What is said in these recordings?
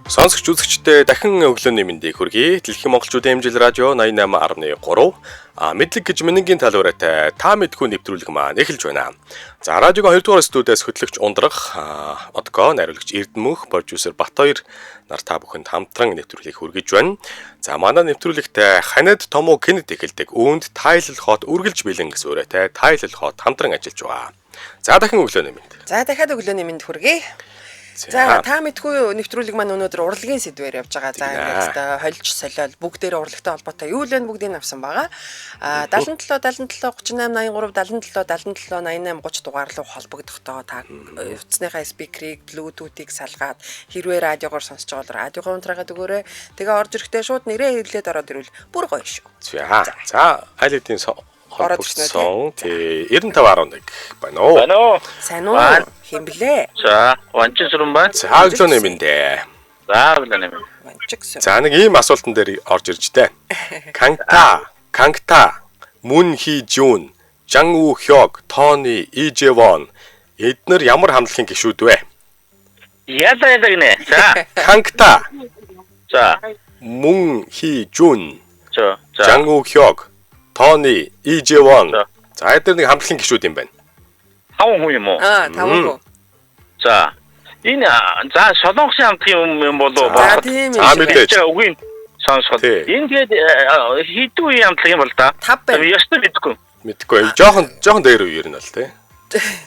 Сонсогч үзэгчдээ дахин өглөөний мэндийг хүргэе. Дэлхийн монголчуудын хэмжил радио 88.3 мэдлэг гэж мэнэнгийн талбараатай та мэдгүй нэвтрүүлэг маань эхэлж байна. За радиогийн 2 дугаар студиэс хөтлөгч Ундрах, одгоо найруулагч Эрдэнмөх, продюсер Батбаяр нар та бүхэнд хамтран нэвтрүүлгийг хүргэж байна. За манай нэвтрүүлэгт Ханад Тому Кеннед эхэлдэг үүнд Тайлал хот үргэлж бэлэн гэсэн үрээтэй Тайлал хот хамтран ажиллаж байгаа. За дахин өглөөний мэнд. За дахиад өглөөний мэнд хүргэе. За та мэдгүй нэвтрүүлэг маань өнөөдөр урлагийн сэдвээр явж байгаа. За ингээд хольж солиол бүгдээр урлагтай холбоотой юу л вэ бүгдийг авсан байгаа. 77 77 38 83 77 77 88 30 дугаар руу холбогдохдоо та утасныхаа спикерийг Bluetooth-ийг салгаад хэрвээ радиогоор сонсож байгаа бол радиогоо унтраагаад өгөөрэй. Тэгээ орж ирэхдээ шууд нэрээ хэвлээд ороод ирвэл бүр гоё шүү. За аль хэдийн ороод ирсэн. Тий 95.1 байна уу? Байна уу? Сайн уу? Хэмблээ. За, Ванчин сүрэн байна. За өглөөний мэндэ. За, өглөөний мэнд. Ванчигс. За нэг ийм асуултан дээр орж ирж дээ. Кангта, Мун Хи Жун, Жан У Хёг, Тони Ижевон эднэр ямар хамтлагийн гишүүд вэ? Яла гинэ. За. Кангта, За. Мун Хи Жун, За. Жан У Хёг, Тони Ижевон. За эдгээр нэг хамтлагийн гишүүд юм байна. 5 хүн юм уу? 5 хүн. За. Энэ за солонгосын хамтлагийн юм болоо За тийм За мэдээж. үгийн сонсоход. Энэ тэгээд хэдэн үеийн хамтлаг юм бол да? 5 байна. Ястаа мэдгүй. Мэдгүй. Жохон дээр үе ер нь бол тий.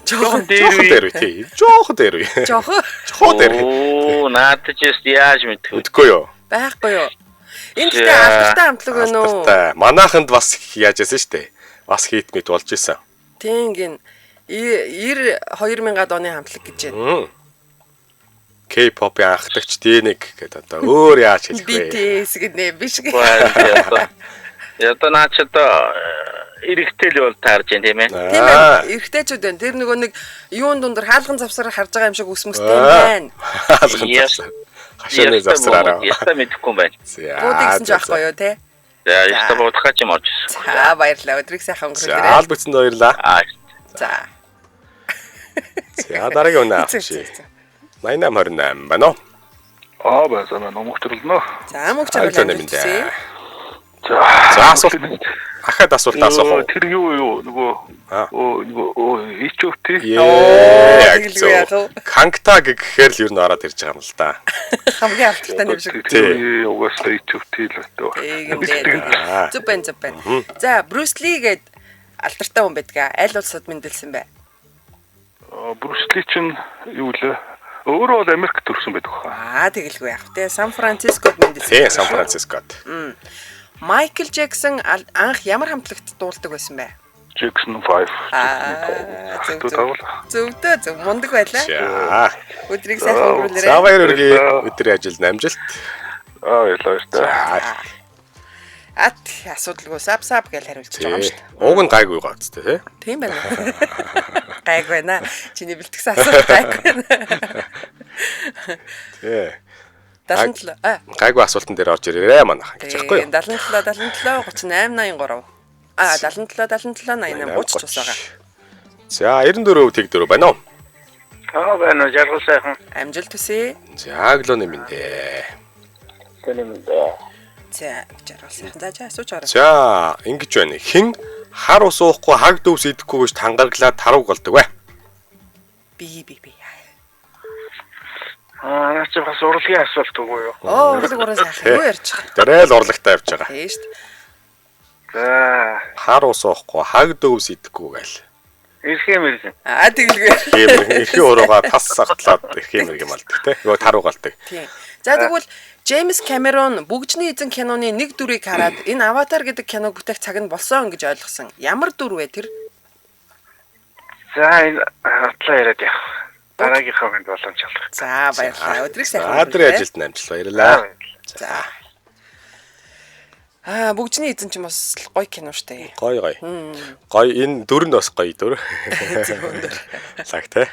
Жохон Дээр үе тий. Жохон дээр үе. Жохон дээр. Оо, наадаж яаж мэдгүй. Мэдгүй юу? байхгүй юу? Энэ гэхдээ алдартай хамтлаг байна уу? Манайханд бас яаж яасан шүү дээ. Бас хийт мэд болж исэн. Тийм гин 2000-ад оны хамтлаг гэж байна. K-pop-ийн анхдагч D1 гэдэг одоо өөр яаж хэлэх вэ? BTS гэдэг биш гэ. Ята наачта эрэгтэй л бол таарж байна тийм ээ. Тийм ээ. Эрэгтэйчүүд байна. Тэр нөгөө нэг юун дундор хаалган завсараар харж байгаа юм шиг үс мүстэй байна. Хаалган завсар. Хашааны завсараараа. Яста мэдхгүй байна. Буудагсан ч байхгүй юу те? За яста буудах ч юм орж ирсэн. За баярлалаа. Өдрийг сайхан өнгөрүүлээрэй. За албацсанд баярлалаа. За. За дараагийн үнэ авчи. 8828 байна уу? Байна. Мөнхөрлөнө. За мөнхөрлөнө амжилтсэ. За асуулт. Ахад асуулт асуух. Тэр юу нөгөө HOT. Кангта гэхээр л юу н ороод ирж байгаа юм л да. Хамгийн алдартай нэм шиг. Тий, угаасаа HOT л байна. Зүг байна. За Брюс Ли гээд алдартай хүн байдгаа. Аль улсад мэндэлсэн бэ? Брюс Ли чинь юу лээ? Өөрөө бол Америкт төрсэн байдаг хаа. Тэгэлгүй яах вэ? Сан Францискод мэндэлсэн. Тий, Сан Францискод. Майкл Джексон анх ямар хамтлагт дуулдаг байсан бэ? Jackson 5. Зөв мундаг байлаа. Өдрийг сайхан өнгөрүүлээрэй. За баяр үргээ. Өдрийн ажилд амжилт. Ялаа. Асуудалгүй сап гэж хариулж байгаа юм шүү дээ. Уг нь гайгүй гоцтой тий. Тийм байна. Гайгүй байна. Чиний бэлтгэсэн асуулт гайгүй байна. Тий. 77. Гайгүй асуултан дээр орж ирээрэй манайхан гэж байхгүй юу? 77 38 83. 77 88 30 цус байгаа. За 94 тэг 4 байна уу? Байна. Жаргал сайхан. Амжилт хүсье. За өглөөний мэндэ. За жаргал сайхан. За асууж ороо. За ингэж байна. Хэн хар ус уухгүй хаг дөвс идэхгүй гэж тангарглаад тарууг болдог вэ? Би. Наач бас урлагийн асуулт үгүй юу? Урлаг сайхан. Юу ярьж байгаа? Тэрээл урлагтай явж байгаа. Тийм шүү дээ. За. Хар ус уухгүй хаг дөвс идэхгүй гээл. Ирхэмэргэн. Тэгэлгүй. Эрхийн урууга тас сагтлаад эрхэмэрг юм алдаг те. Нөгөө тарууг алдаг. Тийм. За тэгвэл Джеймс Камерон бүгжний эзэн киноны нэг дүрийг хараад энэ Аватар гэдэг киног бүтээх цаг нь болсон гэж ойлгосон. Ямар дүр вэ тэр? За энэ хатлаа яриад явах. Дараагийнхаа хүнд боломж олох. За баярлалаа. Өдрийг сайхан. Өдрийн ажилд амжилт баярлалаа. За. Бүгжний эзэн ч юм бас гоё кино штэ. Гоё. Гоё энэ дүр нь бас гоё дүр. Лаг те.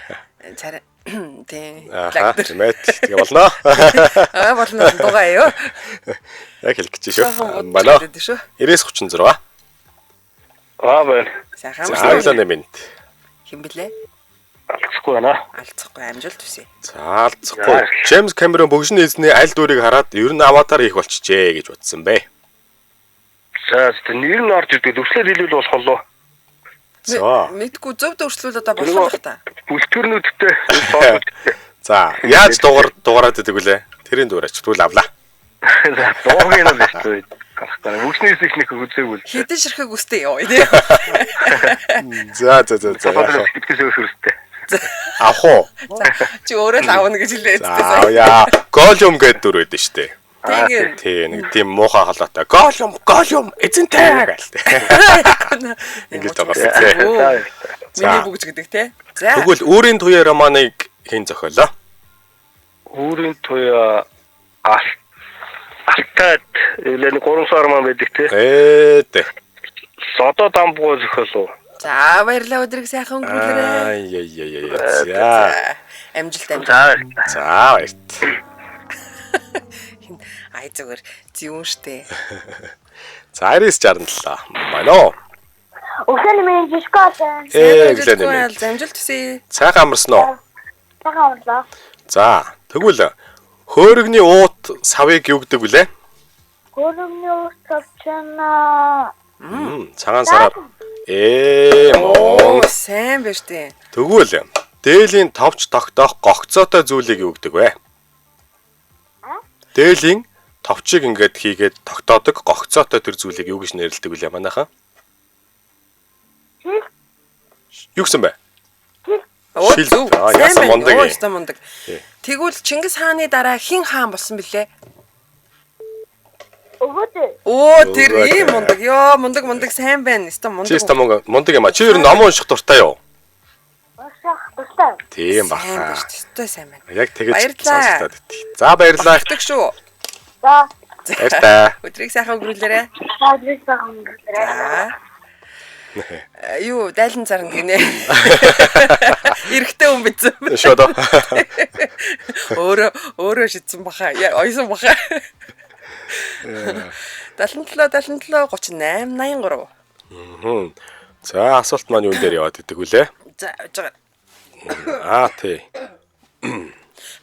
Царай. Тийм. Тэмэт тэгээ болно. Болно дугаа юу? Яг хэлэх гэж шүү. Манай 9036. Байна. Сайхан. Ааглаа нэмэнд. Хэн блэ? Алцахгүй байна. Алцахгүй амжилт хүсье. За алцахгүй. Джеймс Камерон бөгжин эзний аль дүрийг хараад ер нь аватар хийх болчихжээ гэж бодсон бэ. За нэр нь орж ирдэг. Өвчлөл хэлбэл болох болоо. За. Мэдгүй зөв дөрслүүл одоо болох та. Бүлтгэрнүүдтэй. За яаж дугаараад идэг вүлээ? Тэрийн дуурайч тэгвэл авлаа. За дуугийн нь шүү дээ. Бүснээс их нэг үзээгүй. Хідэн ширхэг үстэй ёо. За. Итгэж өөрсдөө. Авах уу? Чи өөрөө л аавна гэж хэлээд За яа. Голюм гэдэг дүр байдэн штэ. Тэгээд Тий, нэг тийм муухай халаатай. Голюм эзэнтэй гэлтэй. Ингэж байгаа тий. миний бүгж гэдэг те. За. Тэгвэл өөрийн туяа романыг хэн зохиолоо? Өөрийн туяа алтад элэн 3 сар маань байдаг те. Дээ. Содо дамбуу зөхөлөө. За баярлалаа өдрийг сайхан өнгөрүүлээрэй. За. Амжилт. За баярт. Ай зүгээр зүүн штэ. За 9967. Манай. Өглөөний минь жишгоолэн. Гэлээ. Амжилт хүсье. Цайхан амарсан уу? Цагаан орлоо. За тэгвэл хөөрөгний уут савыг юу гэдэг вүлээ? Хөрөнгөний ус тавчна. Цагаан сараар мөн. Сайн байна штэ. Тэгвэл дээлийн товч тогтоох гогцоотой зүйлийг юу гэдэг вэ? Дээлийн товчийг ингээд хийгээд тогтоодог гогцоотой төр зүйлийг юу гэж нэрлэдэг вэ манайхан? Юу гэсэн бэ? Шил. Яасан мундаг. Яасан мундаг. Тэгвэл Чингис хааны дараа хэн хаан болсон бэлээ? Оо тэр ийм мундаг. Ёо мундаг сайн байна. Өстө мундаг. Чи өстө мундаг юм а. Чи ер нь ном унших дуртай юу? Унших дуртай. Тийм баха. Өстө сайн байна. Яг тэгэж сонсоод өгтий. За баярлалаа. Тэгдэг шүү. За. Баярлалаа. Өдрийг сайхан өнгөрүүлээрэй. Саадвис байгаа юм гэлээ. За. Юу дайлан зарна гинэ. Эрэхтэй хүн бицэн. Шодо. Өөрөө шидсэн баха. Ойсон баха. 77 38 83. За асуулт маань юун дээр яваад идэг вүлээ? За жаа. Тий.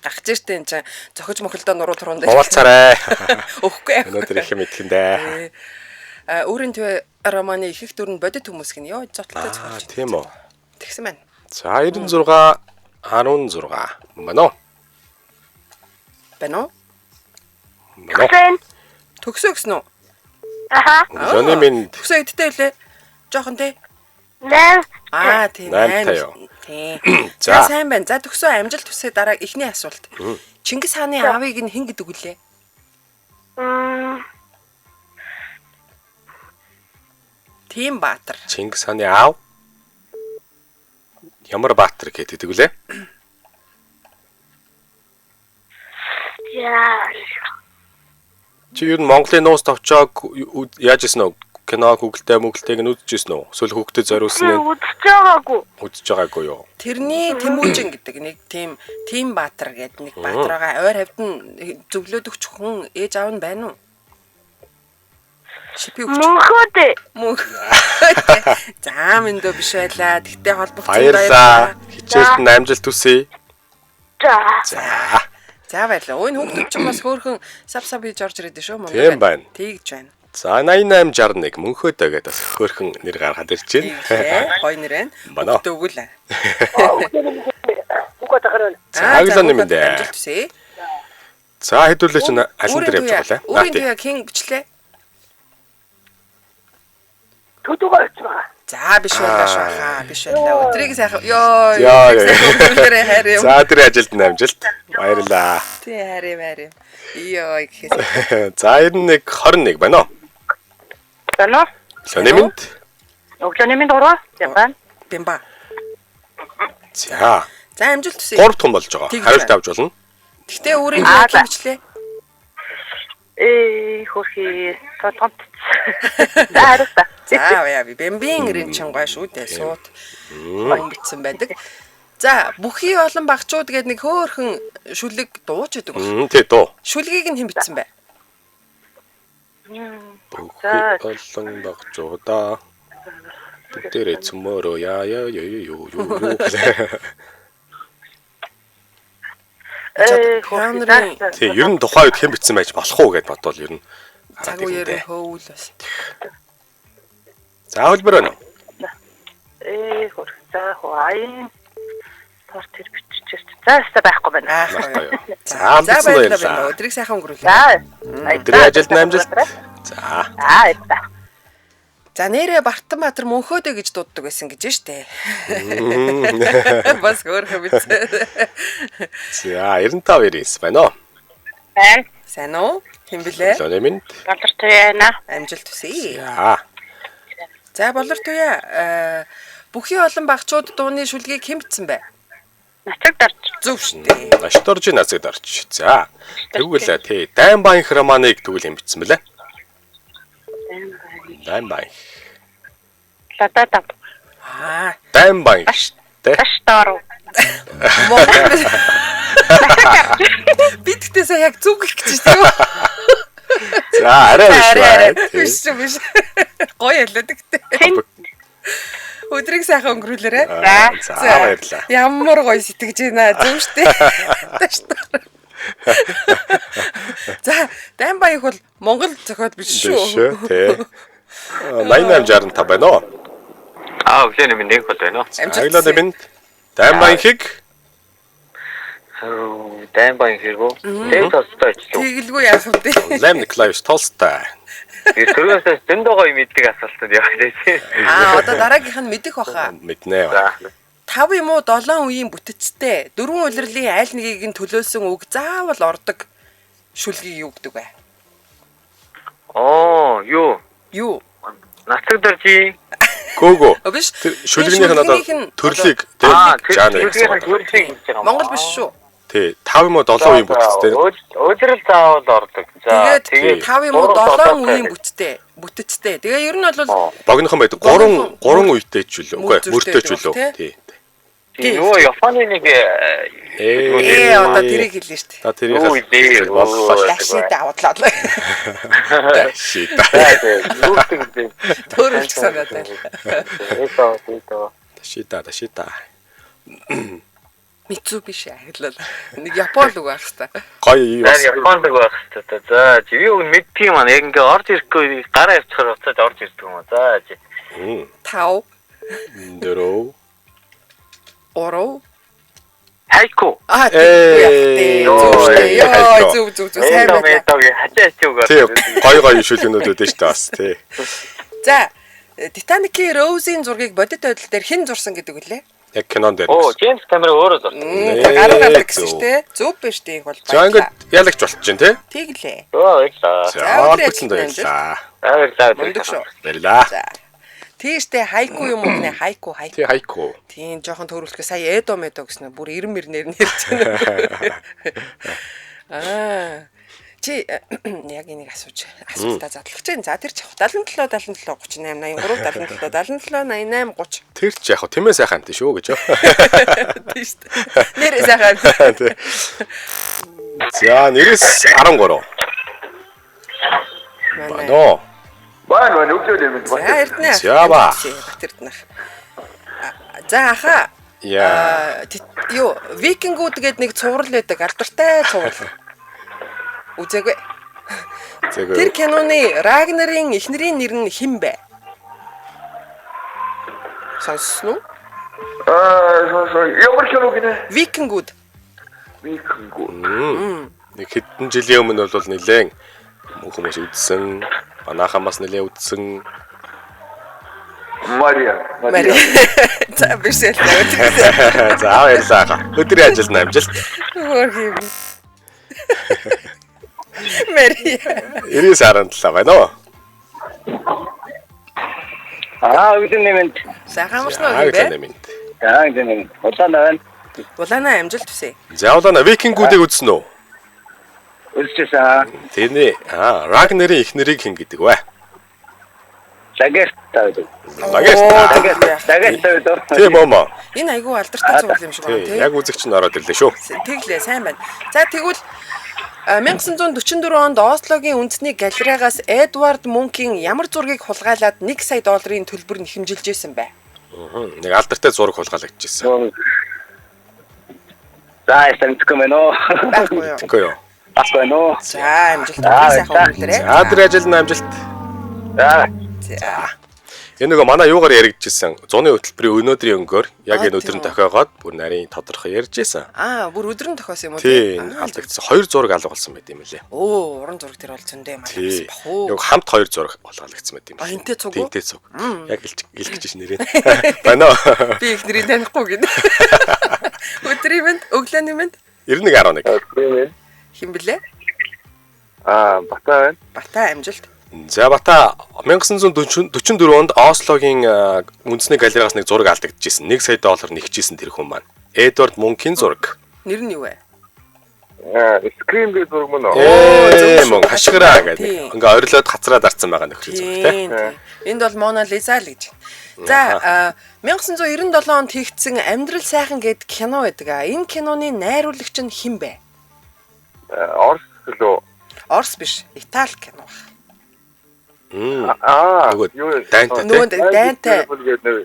Гахж иртээ энэ чинь зохиж мөхөлдөө нуруу турунд. Уулцаарай. Өгөхгүй. Өнөөдөр их юм итгэндээ. Өөрийн төв романы их их дүр нь бодит хүмүүс гин ёо зотлолтой зохиолч. Тийм үү. Тэгсэн байна. За 96 16. Мано. Бано? Сэн. Төгсөө гэсэн үү? Аха. Өглөөний минь Төгсөө эдтэй үлээ. Жохон тий. 8. Тийм. 8 таяа. Тийм. За. За сайн байна. За төгсөө амжилт хүсье дараа эхний асуулт. Чингис хааны аавыг нь хэн гэдэг үлээ? Тийм Баатар. Чингис хааны аав ямар Баатар гэдэг үлээ? Яа. Чи ер нь Монголын нуус товчоог яаж исэн үү? Кино Google-тэй үзчихсэн үү? Эсвэл хүүхдэд зориулсан нь Үзэж байгаагүй. үзэж байгаагүй юу? Тэрний Тэмүүжин гэдэг нэг тийм Баатар гэдэг нэг Баатар байгаа. Ойр хавьд нь зөвлөд өгч хүн ээж аав нь байна уу? Шипи өгч. Мөнхөд. За мэндөө биш байлаа. Тэгтээ холбогдсон Баярлаа. Хичээлд нь амжилт хүсье. За. За баярлаа. Өөний хүүхдүүд ч бас хөөхөн сав хийж орж ирээд шүү мөн. Тийм байна. Тэгж байна. За 8861 мөнхөөдөө гэдэг бас хөөрхөн нэр гаргаад ирж байна. Хой нэр байна. Манай. Дөгүүлээ. Угад гараа. Цаглаа нэмэндээ. Амжилт хүсье. За хэдүүлээ чинь аль нь дээр явж байгаа лээ? Өөрийн туяа хэн бичлээ? Төдөгөө очмаа. За биш байлаа шүү хаа. Биш байлаа. Өдрийг сайхан. Йоо. Яа. За тэр ажилд нь амжилт. Баярлаа. Тий харин. Йоо гэхээс. За 91 21 байна уу? Бано. Лонемент. Өглөөний минь дураа. Япан. Бимба. За. За амжилт хүсье. 3 том болж байгаа. Хариулт авч болно. Гэтэ өөрийн туяа хэн бичлээ? Хөрхи тотомт. Даарста. За яа би бэмбийн ирэн чангай шүү дээ суут. Хүн битсэн байдаг. За бүхий олон багчууд гээд нэг хөөхөн шүлэг дууж байдаг байна. Тий дуу. Шүлгийг нь хэн битсэн бэ? Бүхий олон багчуудаа. Бүтээрээ цөмөрөө яа юу. Хаанрын Тий, ер нь тухайн үед хэн бичсэн байж болох уу гэд бодвол ер нь цаг үеэр хөвөл бас. За хөлбөр байна уу? За хуваан. Тортер биччихсэн. За өстө байхгүй байна. Байхгүй юу. За амжилтсан баярлалаа. Өдрийг сайхан өнгөрүүлээ. За. Өдрийн ажилд амжилт. За. За нэрээ Бартанбаатар мөнхөөдөө гэж дууддаг байсан гэж штэ. Бас хөөрхөн биз. За 95-99 байна уу? Байна. Сайн уу? Хэн блэ? Лоны минь. Болор туяана. Амжилт хүсье. За. За болор туяа. Бүхий олон багчууд дууны шүлгийг хэн бичсэн бэ? Нацаг дарж. Зөв штэ. Ашторж нацаг дарч. За. Тэгвэл тий Дайн баян храманыг тэгвэл хэн бичсэн бэлээ? Дайн баян. Ладатав. Дайн баян. Тэ. Таштар. Монгол бидгтээ сая яг зүг гэх гэж тийм үү? За арай биш. Гоё ялаад гэдэг. Өдрийг сайхан өнгөрүүлээрэ. За баярлалаа. Ямар гоё сэтгэж байна. Зөв штэ. За, Дайн баян бол Монгол зохиол биш шүү. Тий. 8865 байна уу? өглөөний минь нэг бол байна уу? Аглаад минь Дайн баян хиг. Дайн баян хэрэгөө. Тэг тостой ч лөө. Тэгэлгүй яах вэ? Лев Николаевич Толстой. Тэрнээс дэндээ гоё мэддэг асуултууд яваа. Одоо дараагийнх нь мэдэх баха. Мэднэ. 5 юм уу 7 үеийн бүтэцтэй 4 улирлын аль нэгийг нь төлөөсөн үг заавал ордог шүлгийг юу гэдэг вэ? Юу? Нацаг даржи. Гөөгөө. Биш. Шүлгийнх нь одоо төрлийг жанр гэж байна. Монгол биш шүү. Тий, 5 юм уу 7 үеийн бүтэцтэй. Өдрөл заавал ордог. За тэгээд 5 юм уу 7 үеийн бүтэцтэй. Тэгээ ер нь бол богинохон байдаг. 3 үетэй ч үлээ. Үгүй мөртэй ч үлээ. Тий. Юу Японы нэг одоо тэрийг хэлнэ шүү дээ. Та тэрийг боллоо. Лашид авадлаа. Шит. Төрөлч санаад байна. Шита. Mitsubishi аглал. Нэг Япон үг байх хэвээр. Гоё юу бас. Японд байх хэвээр. За чи юу мэдтий маань яг ингээ орж ирэхгүй гараа явчихаар уцаад орж ирдэг юм аа. За чи. 5 4 Хайку. Зүг сайн байна. Хачаач юугаар. Тий, гоё шүлгэнүүд үүдэн шүү дээ бас тий. За, Titanic-ийн Rose-ийн зургийг бодит байдал дээр хэн зурсан гэдэг үлээ? Яг кинонд дээр. Джеймс Камерон өөрөө зурсан. Гараад гэсэн шүү дээ. Зөв биш дээ бол. За ингээд ялагч болчихжин тий. Тэглээ. Баярлаа. За олбоцсон баярлаа. Баярлаа. За. Тийштэй хайку юм уу нэ хайку. Тий хайку. Тийм жоохон төрүүлэхээ сая эдо медо гэснээр бүр 90 мөрнээр нэрч байна. Чи яг энийг асуултаа задлах чинь. За тэр чих 77 38 83 77 77 88 30. Тэр ч яг тиймээ сайхан тий шүү гэж. Тийм шүү. Нэр сайхан. За нэрээс 13. Бано. Байна өглөө юм байна. За эрдэнэ. Яава. Батэрднах. За аха. Яа. Юу, викингүүд гээд нэг цуврал байдаг, алдартай цуврал. Үзээгүй. Тэр киноны Рагнарын эхнэрийн нэр нь хэн бэ? Сонссон уу? Ямар кино гинэ? Викингүүд. Нэг хэдэн жилийн өмнө бол нэлээд хүмүүс үзсэн, манайхаас нэлээд үзсэн. Мария. За бишэл. За баярлалаа. Өдрийн ажилд амжилт. Хөрхий. Мария. 97 байна уу? Өглөөний минь. Сайхан амарсан уу бэ? Өглөөний минь. Улаана амжилт хүсье. За улаана викингүүдийг үзсэн үү? Үзчихсэн. Тэний Рагнарын эхнэрийг хэн гэдэг вэ? Лагерт. Тийм үү? Энэ айгүй алдартай цуврал юм шиг байна тий. Яг үзэгч нь ороод ирлээ шүү. Тэглээ сайн байна. За тэгвэл 1944 онд Ослогийн үндэсний галерейгаас Эдвард Мункийн ямар зургийг хулгайлаад $1 сая төлбөр нэхэмжилж исэн бэ? Нэг алдартай зураг хулгайлагдчихсан. За эсэмтгөө мэн үү. Байхгүй юу? Үгүй юу. Баггүй нөө. За, амжилт сайхан үлдээрэй. За тэр ажилд амжилт. За. Энэ нөгөө манай юугаар яригдчихсэн. Зуны хөтөлбөрийн өнөөдрийн өнгөөр яг энэ өдрөнд тохиогоод бүр нарийн тодорхой ярьжсэн. Бүр өдрөнд тохиосон юм уу? Тийм, алдагдсан. 2 зураг алга болсон байт юм лээ. Уран зураг тэр бол зөндөө манай бах уу. Яг хамт 2 зураг алгалагдсан байт юм. Энтэй цуг уу? Энтэй цуг. Яг хэлж гэж нэрээ. Байна уу? Би их нэрийг танихгүй гин. Өдрийн мэнд, өглөөний мэнд 9111. хин блэ? Бата байна. Бата амжилт. За Бата 1944 онд Ослогийн үндэсний галерейгаас нэг зураг алдагдчихсэн. $1 сая нэхжсэн тэр хүн маань. Эдвард Мункийн зураг. Нэр нь юу вэ? Скрим гэдэг зураг мөн үү? Мөн хашгираа гэдэг. Ингээ орилоод хацраад арцсан байгаа нөхрийн зураг тийм. Энд бол Мона Лиза л гэж. За 1997 онд хийгдсэн Амьдрал сайхан гэдэг кино байдаг. Энэ киноны найруулагч нь хэн бэ? Орс лөө. Орс биш, Итали кино. Нөгөө дайнтай. Нөгөө дайнтай.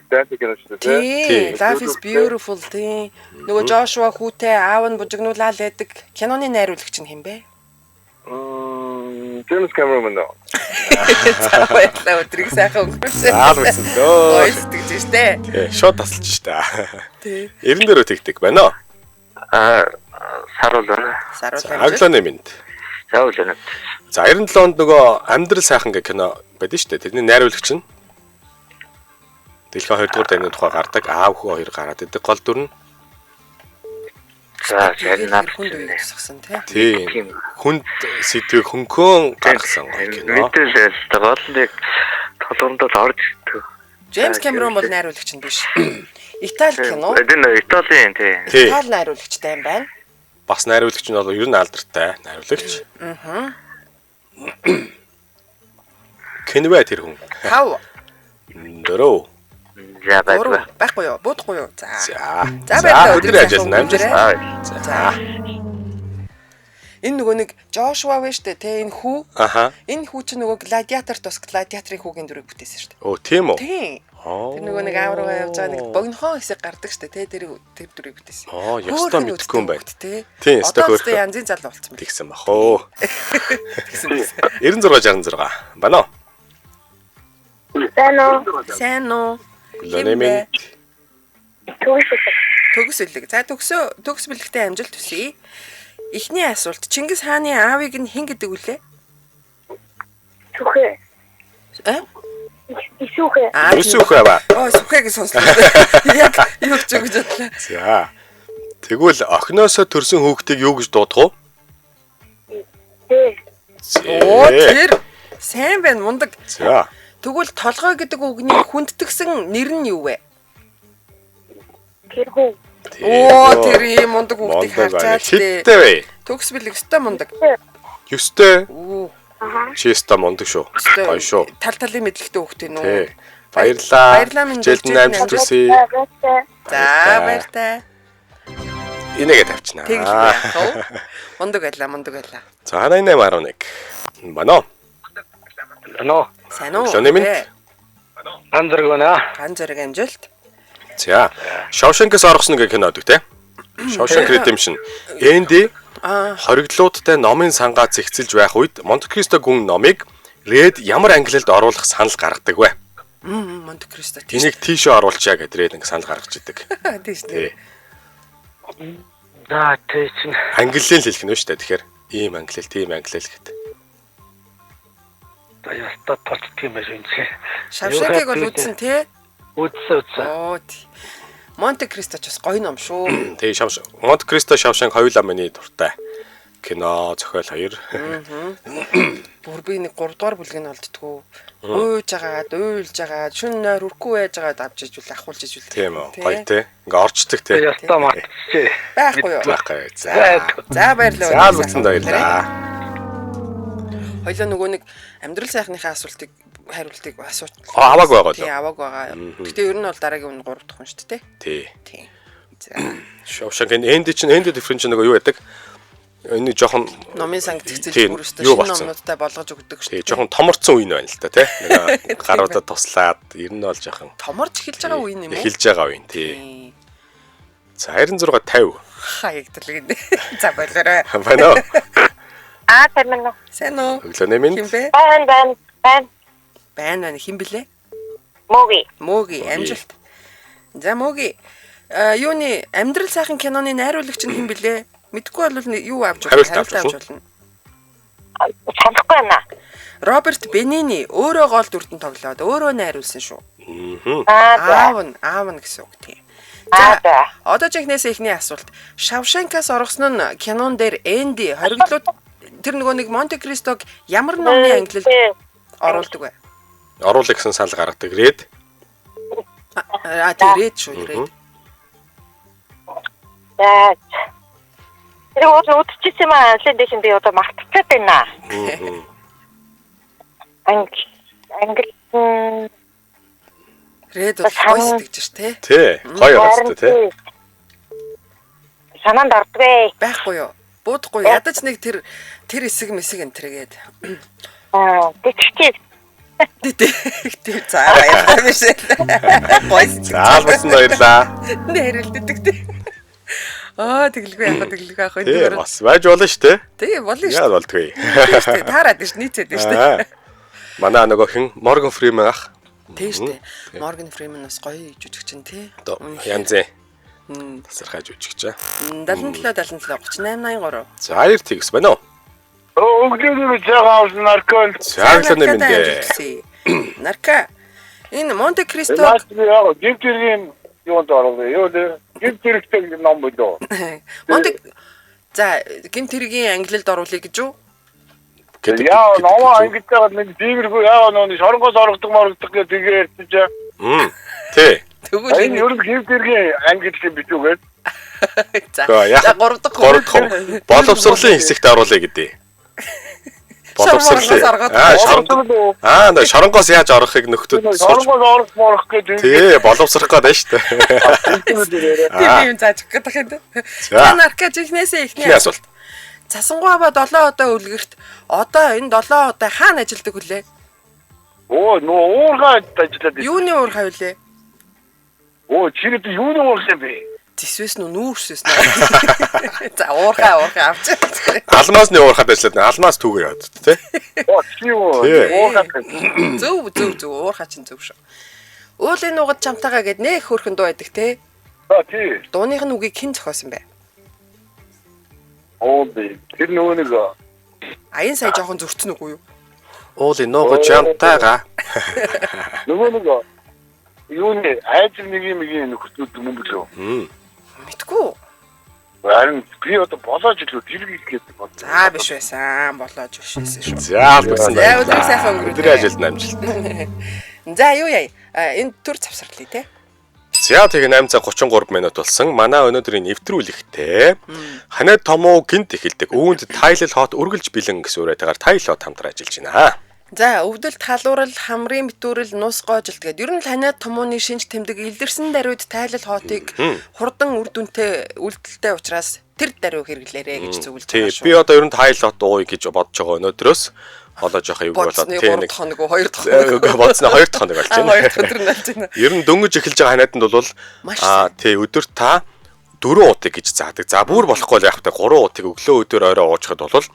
Дайнтай кино шүү дээ. Life is beautiful тийм. Нөгөө Жошуа хүүтэй аав нь бужигнуулаад байдаг. Киноны найруулагч нь хэн бэ? Джеймс Кэмерон мөн үү? За баярлалаа өдрийг сайхан өнгөрүүлсэн. Заалгүйсэн дөө. Ойлсдаг ч штэ. Тий, шууд тасалж штэ. Тий. 94 тэгдэг байна уу? Саруул байна. Саруул Аглоны минь. Саруул байна. За 97 онд нөгөө Амьдрал сайхан гэх кино байдсан шүү дээ. Тэрний найруулагч нь Дэлхийн 2 дугаар дайны тухай гардаг аав хүү хоёр гараад идэг гол дүр нь. За зэрнаа хүнд үеигсгсэн тий. Тийм. Хүнд сэдвийг хөнгөн гаргасан кино. Мэдээлэл голыг толгондоо орж ирдэг. Джеймс Кэмерон бол найруулагч нь биш. Итали кино. Энэ Италийн тий. Итали найруулагчтай юм байна. Бас найруулагч нь бол ер нь алдартай найруулагч. Кэнвэ тэр хүн. 5 4. За байна. Байхгүй юу? Будахгүй юу? За. За баярлалаа. өдөр ажил амжилт. За. Энэ нөгөө нэг Жошуа вэ штэ те энэ хүү. Аха. Энэ хүү чинь нөгөө гладиатор тус гладиаторын хүүгийн дүрийг бүтээсэн штэ. Оо тийм үү? Тийм. Тэр нөгөө нэг аавраа явж байгаа нэг богинохон хэсэг гардаг штэ те тэр дүрийг бүтээсэн. Ястаа мэдгүй юм байна. Тийм. Одоо хөөрхөн янзын залуу болсон байна. Тэгсэн бах оо. 9666 байна уу? Сайн уу? Лонемин Төгс үлэг. За төгс бэлэгтэй амжилт хүсье. Эхний асуулт Чингис хааны аавыг нь хэн гэдэг үлээ? Сүхэ. Исүхэ. Үсүхэ ба. Сүхэг сонслоо. Яг юу ч гэж бодлоо. За. Тэгвэл охиноосоо төрсөн хүүхдийг юу гэж дуудах вэ? Тэр сайн байна мундаг. За. Тэгвэл толгой гэдэг үгний хүндтгсэн нэр нь юу вэ? Тэрхүү. Тэр ийм мундаг үгтийг харж Хиттэй байгаа вэ? Төгс бэлэг өстой мундаг. 9-тэй. Чи өстой мундаг шүү. Гоё шүү. Талын мэдлэгтэй хөхт вэ нүү? Тий. Баярлаа. Баярлалаа минь. Жилдэн амжилт хүсье. За баяртай. Инээгээ тавьчихна. Тэг л яах вэ? Мундаг байлаа. За 8811. Байна уу? Сайн уу? Лонемин. Анзарг байна. Ган зэрэг амжилт. За. Shawshank-аас орсон гэх кино гэдэг те. Shawshank Redemption. Энди хориглуудтай номын сангаа зэгцэлж байх үед Монте Кристо гүн номыг Red ямар ангиллалд оруулах санал гаргадаг вэ? Монте Кристо. Энийг тийшээ оруулчаа гэдэг Red санал гаргаж идэг. Тийш тий. Тий чинь Ангиллал хэлэх нь шүү дээ. Тэгэхээр ийм ангиллал, тийм ангиллал гэдэг. яста толцдог юм байна чи. Shawshank-ыг бол үзсэн тий? Үзсэн. Монте Кристо ч бас гоё ном шүү. Тэгээ Монте Кристо Shawshank хоёулаа миний дуртай. Кино зохиол хоёр. Бүр би нэг 3 дугаар бүлгийн олддгоо. Уйлж байгаа, шүн нойр үрхгүй байж байгаад авч ижүүл ахуулж ижүүл. Тийм үү. Гоё те. Ингээ орчдөг те. Яста матчээ. Байхгүй юу? Байхгүй. За баярлалаа. За үлцэн баярлаа. Хоёлоо нөгөө нэг амьдрал сайхныхаа асуултыг хариултыг асууж. Аваагүй байгаа Тий, лөө. аваагүй байгаа. Гэтэ ер нь бол дараагийн үн 3 дахь хүн шүү дээ. Тий. Тий. За. Shawshank End чинь End difference нөгөө юу байдаг? Энэ жоохон Номын санг зэгцэлж Тийм, бүр өстө юу шинэ болсон? номнуудтай болгож өгдөг шүү тий дээ. жоохон томорцсон үе байна л да тий. Нэг гаруудаа туслаад ер нь бол жоохон Томорч эхэлж байгаа үе юм уу? эхэлж байгаа үе тий. Тийм. За 96 50 Хаягдлаг энэ. За болоорой. байна уу? Тэрмэн үү. Сайн уу? Өглөөний минь. Хин бэ? Байна. Байна хин блэ? Мөги. Амжилт. За Мөги. Юуны амьдрал сайхан киноны найруулагч нь хин блэ? Мэдгүй бол юу авч Хариулт болно? авч болно. болно. Санахгүй байна. Роберт Бенини өөрөө гол дүртэн тоглоод өөрөө найруулсан шүү. Аа. Аав нь гэсэн үг тийм. За. Одоо жихнээс ихний асуулт. Шавшенкас оргосон нь кинон дээр Энди хориглоод тэр нөгөө нэг Монте Кристог ямар номны ангилалд оруулдаг вэ? Оруулах гэсэн санал гаргадаг ирээд. Тэгээд шүү. За. Тэр удчихсан юм аа. Лэндээс би одоо мартчихад байна. Англи Ред бол гоё сэтгэж ш тэ. Тий. Гоё оростой тий. санаанд ордгүй. Байхгүй юу? Буудахгүй ядаж нэг тэр хэсэг мэсэг энэ тэргээд. Детектив. Тийм за баярлалаа биш. Гоё. Заалбасан баярлаа. Нэрэл детектив. Тэглгүй яах вэ? Тий, бас байж болно шүү дээ. Тий, болно шүү. Яа болдгүй. Тий, таарад ш нийцээд ш тэ. Манай нөгөө хин Морган Фримен ах. Тий штэ. Морган Фримен бас гоё жүжигчин тий. Янзын. Тасархай жүжигч. 77 3883. За баяр тэгс байна уу? Өглөөний жаагаус наркон. Цаглаа нэмэндээ. Нарка. Энэ Монте Кристо гимтэргийн юунд оруулаа. Юу лээ? Гимтэрхтэй ном болоо. Монте за гимт хэргийн англилд оруулъя гэж юу? Яа, новоо ангидтайгаа нэг диймэргүй яа нөө шоронгоос орогддог гэх тэгээд ярьчих. Тий. Тэгвэл Энэ юу гимтэргийн ангидл бичүүгээд. за 3 дахь боловсролын хэсэгт оруулъя гэдэг. Боловсролын. Шоронгоос яаж орохыг нөхдөд Шоронгоос орох гэдэг. Тий, боловсрох гэдэг шүү дээ. тийм юм зааж өгөх гэдэг юм. За нарка жихнээсээ ихний асуулт. Цасангуйба 7 одоо үлгэрт одоо энэ 7 одоо хаана ажилладаг вүлээ? Оо, нөө уурхай ажиллаад. Юуны уурхай вүлээ? Оо, чиний юуны уурхай бэ? Зисвэс нү нүүрсэс нэ. За уурхай авч. Алмазны уурхад ажиллаад алмаз түүгээр яваад тий. Оо, чи юу? Уурхай. Зөв уурхай чинь зөв шүү. Уулын нугад чамтагаа гэд нэх хөрхөн дуу байдаг те. Тий. Дууных нь үгийг хэн зохиосон бэ? Оо, тэр нөгөө нэг Аян сая жоохон зөрчсөн үгүй юу? Уулын нуугад чамтаага. нөгөө нэг юуны айжир нэг юм нөхцөл юм болоо. Мэдгүй. Харин би одоо болоож илүү дэргийг гэдэг бод. За биш байсан. Болоож биш байсан шүү. За албасан. За өдөр сайхан өнгөрөө. Өдрийн ажилд амжилт. За юу яа? Энэ төр завсарлаа те. За тэгээ 8:33 минут болсон. Манай өнөөдрийн нэвтрүүлэгтээ ханад томоо гинт эхэлдэг. Үүнд тайлал хот үргэлж бэлэн гэсэн үрэтэйгээр тайлал хот хамтран ажиллаж байна. За өвдөлт халуурал хамрын битүүрэл нус гоожилт гэдэг. Ер нь л ханад томооны шинж тэмдэг илэрсэн даруйд тайлал хотыг хурдан үр дүнтэй үйлдэлтэй учраас тэр даруй хэрэглээрэ гэж зөвлөж байгаа шүү. Би одоо ер нь тайлал хот ууя гэж бодож байгаа өнөөдрөөс холоо жоох юу болоод тийм нэг 3 хоног 2 хоног бодсноо 2 хоног болж байна. 2 өдөр нь болж байна. Ер нь дөнгөж эхэлж байгаа ханаданд бол тий өдөр та 4 утыг гэж заадаг. За бүр болохгүй л яг та 3 утыг өглөө өдөр орой уучхад бол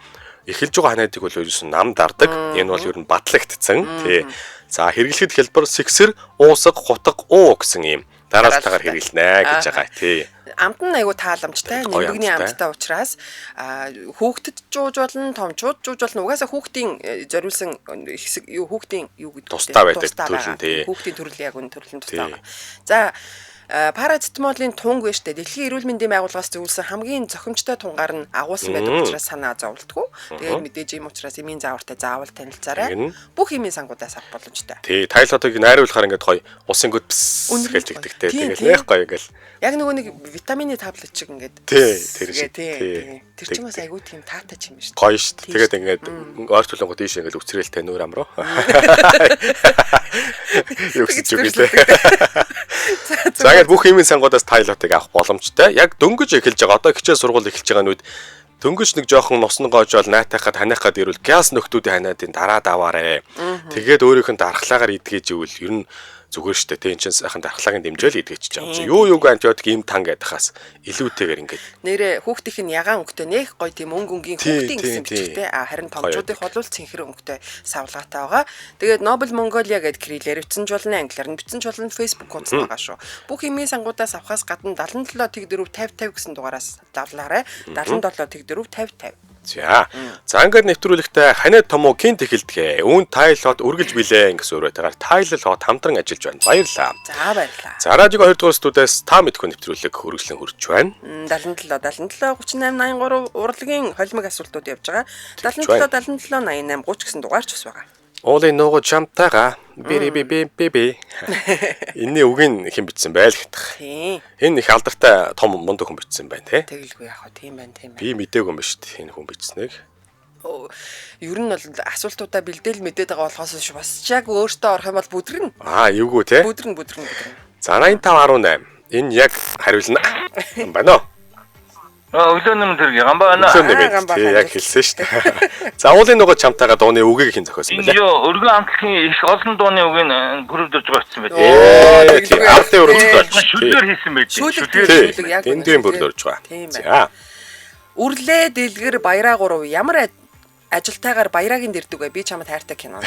эхэлж байгаа ханадыг бол ерөөсөн нам дардаг. Энэ бол ер нь батлагдсан. Тий. За хэрэглэхэд хэлбэр сэгсэр, уусаг, хутаг, уу гэсэн юм дараалтаагаар хэрэглэнэ гэж байгаа. Тий. Амт нь айгу тааламжтай нэмбэгний амттай учраас хүүхдэд жууж болно, томчууд жууж болно. Угаасаа хүүхдийн зориулсан хэсэг юу хүүхдийн юу гэдэг тусдаа байдаг төрөл нь тий. Хүүхдийн төрөл яг үн төрлийн тусдаа. За парацетамолын тунг вэ штэ. Дэлхийн эрүүл мэндийн байгууллагаас зөвлөсөн хамгийн зохимжтой тунгаар нь агуулсан байдаг учраас санаа зовлтгүй. Тэгээд мэдээж юм учраас эмийн заавартай заавал танилцаарай. Бүх эмийн сангуудаас авах боломжтой. Тий, тайлотыг найруулахаар ингээд гоё усын гүд гэж тэгдэгтэй. Тэгээд нэх гоё ингээл. Яг нөгөө нэг витамины таблет шиг ингээд. Тий, тэр шиг. Тэр чинь бас айгүй тийм таатай ч юм шүү дээ. Гоё шүү дээ. Тэгээд ингээд ойр тулангууд тийш ингээд үцрээлтэй нүүр амруу. Юу гэж үгэлээ. За ингээд бүх эмийн сангуудаас тайлотыг авах боломжтой. Яг дөнгөж эхэлж байгаа. Одоо хичээл сургууль эхэлж байгаа нүд Дөнгөж нэг жоохон носон гоожол найтахад ханиахад ирвэл газ нөхдүүдийн ханиадын дараад аваарэ. Тэгээд өөрийнх нь дархлаагаар идгээж ивэл ер нь зүгээр штэ. Тэ энэ чинь сайхан дархлаагийн дэмжээл идгээж чам. Юу юуг антибиотик им тан гэдахаас илүүтэйгээр ингээд. Нэрэ хүүхдийнх нь ягаан өнгөтэй нэх гоё тийм өнгөнгийн хүүхдийн гэсэн бичгтэй. Харин томчуудын холвол цэнхэр өнгөтэй савлгаатай байгаа. Тэгээд Nobel Mongolia гэдэг кириллээр бичсэн ч болно, англиар нь бичсэн ч болно, Facebook хуудас байгаа шүү. Бүх эмийн сангуудаас авахаас гадна 77 тэг 4 50 50 гэсэн дугаараас давлаарай. 77 тэг 4 50 50. За. За ингээд нэвтрүүлэгтээ ханиад томоо кинт эхэлдэгэ. Үүн тайлхот үргэлж билээ гэсэн өөрөөр тайлал хот хамтран ажиллаж байна. Баярлалаа. За баярлалаа. За радио 2 дугаар студиэс та мэдхүү нэвтрүүлэг хөргөжлөн хүрч байна. 77 38 83 урлагийн холимог асуултууд явж байгаа. 77 77 88 30 гэсэн дугаарч бас байгаа. Уулын нуугууд чамтайгаа би. Энэний үгийг хэн бичсэн байл гэтэх. Тийм. Энэ их алдартай том мундаг хүн бичсэн байна те. Тэгэлгүй яг хөө тийм байна. Би мэдээгүй юм ба шүү дээ энэ хүн бичснийг. Ер нь бол асуултуудаа бэлдээл мэдээд байгаа болохоос бас яг өөртөө орох юм бол бүдэрнэ. Эвгүй те. Бүдэрнэ. За 8518. Энэ яг хариулна. Байна уу? Өглөө нэмэн тэрэг гамбаа байна. Яг хэлсэн шүү дээ. За уулын нуугууд чамтайгаа дууны үгийг хэн зохиосон бэ? Энэ юу өргөн амтлагын их олон дууны үгийг бүрдүүлж байгаа гэсэн байт. Тийм ардын өргөж шүлгээр хийсэн байт. Шүлэг яг эндийн бүрдүүлж байгаа. За. Үрлээ дэлгэр баяраа гурав ямар ажилтайгаар баярагийн дэрдэг вэ? Би чамд хайртай кино.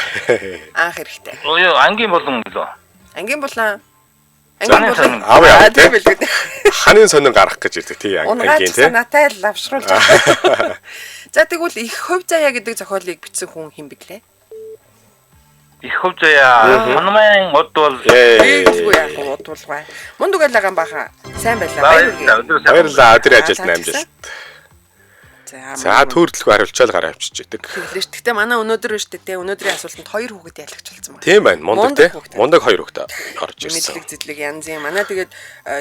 Анх хэрэгтэй. Юу ангийн болон гэлөө. Ангийн болон Аваа ханын сонин гарах гэж ирдэг тий ангийн тий. Натай лавшруулж байгаа. За тэгвэл их хувь заяа гэдэг зохиолыг бичсэн хүн хэн бэ? Их хувь заяа манмайн од бол Ээггүй яах вэ? Удуулгаа. Мундаг айлгаан баха. Сайн байлаа. Баярлалаа. Өдрийн ажилд амжилт. За төрөлхөө хариулчаал гараа авчиж идэг. Тэгэлж. Гэтэ манай өнөөдөр шүү дээ. Өнөөдрийн асуултанд 2 хүүхэд ялагч болсон байна. Тийм байна. Мундаг тий. Мундаг 2 хүүхэд орж ирсэн. Мэдлэг зэдлэг янз юм. Манай тэгээд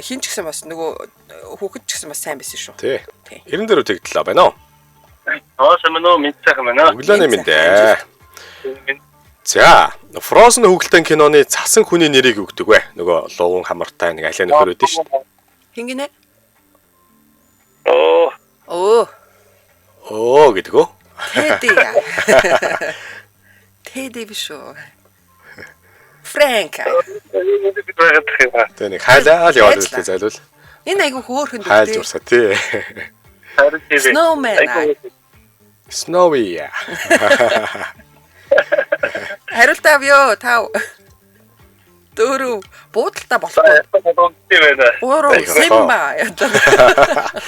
хин ч гэсэн бас нөгөө хүүхэд ч гэсэн бас сайн байсан шүү. Тий. 94 тэгдлээ байна уу? Самно мэдсайхан байна. Өглөөний мэндэ. За, Frozen хүүхэлдэйн киноны цасан хүний нэрийг өгдөг вэ? Нөгөө луван хамартай нэг алиа нөхөр өдөн шүү. Хин гинэ? Оо гэдэг үү? Тэди биш үү? Фрэнк. Тэ нэг хайлаад яваад үлдээ зайлвал. Энэ айгу хөөхөнд хайлж урсаа тий. Snowman. Snowy. Хариултаа авё. 5 4 буудалтай болохгүй. Уруу Симба.